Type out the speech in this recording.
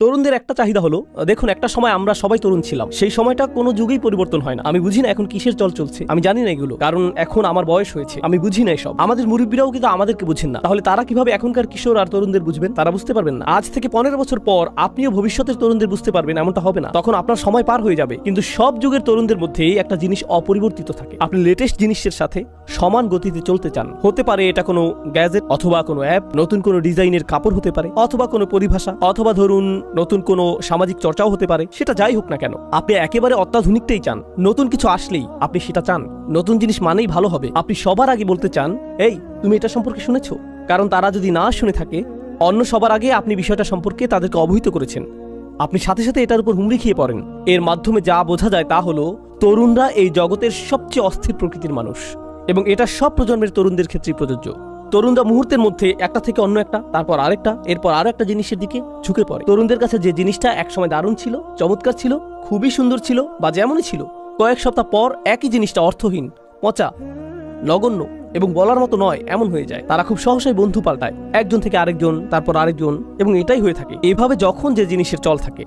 তরুণদের একটা চাহিদা হলো, দেখুন একটা সময় আমরা সবাই তরুণ ছিলাম, সেই সময়টা কোনো যুগেই পরিবর্তন হয় না। আমি বুঝি না এখন কিসের চল চলছে, আমি জানি না এগুলো, কারণ এখন আমার বয়স হয়েছে, আমি বুঝি না এসব। আমাদের মুরব্বীরাও কিন্তু আমাদেরকে বুঝেন না, তাহলে তারা কিভাবে এখনকার কিশোর আর তরুণদের বুঝবেন? তারা বুঝতে পারবেন না। আজ থেকে 15 বছর পর আপনিও ভবিষ্যতের তরুণদের বুঝতে পারবেন, এমনটা হবে না। তখন আপনার সময় পার হয়ে যাবে। কিন্তু সব যুগের তরুণদের মধ্যেই একটা জিনিস অপরিবর্তিত থাকে, আপনি লেটেস্ট জিনিসের সাথে সমান গতিতে চলতে চান। হতে পারে এটা কোনো গ্যাজেট, অথবা কোনো অ্যাপ, নতুন কোনো ডিজাইনের কাপড় হতে পারে, অথবা কোনো পরিভাষা, অথবা ধরুন নতুন কোনো সামাজিক চর্চাও হতে পারে। সেটা যাই হোক না কেন, আপনি একেবারে অত্যাধুনিকটাই চান। নতুন কিছু আসলেই আপনি সেটা চান। নতুন জিনিস মানেই ভালো হবে। আপনি সবার আগে বলতে চান, এই তুমি এটা সম্পর্কে শুনেছো? কারণ তারা যদি না শুনে থাকে, অন্য সবার আগে আপনি বিষয়টা সম্পর্কে তাদেরকে অবহিত করেছেন, আপনি সাথে সাথে এটার উপর হুমড়ি খেয়ে পড়েন। এর মাধ্যমে যা বোঝা যায় তা হলো, তরুণরা এই জগতের সবচেয়ে অস্থির প্রকৃতির মানুষ, এবং এটা সব প্রজন্মের তরুণদের ক্ষেত্রেই প্রযোজ্য। তরুণরা মুহূর্তের মধ্যে একটা থেকে অন্য একটা, তারপর আরেকটা, এরপর আরো একটা জিনিসের দিকে ঝুঁকে পড়ে। তরুণদের কাছে যে জিনিসটা একসময় দারুণ ছিল, চমৎকার ছিল, খুবই সুন্দর ছিল, বা যেমনই ছিল, কয়েক সপ্তাহ পর একই জিনিসটা অর্থহীন, পচা, নগণ্য এবং বলার মতো নয় এমন হয়ে যায়। তারা খুব সহসাই বন্ধু পাল্টায়, একজন থেকে আরেকজন, তারপর আরেকজন, এবং এটাই হয়ে থাকে। এভাবে যখন যে জিনিসের চল থাকে।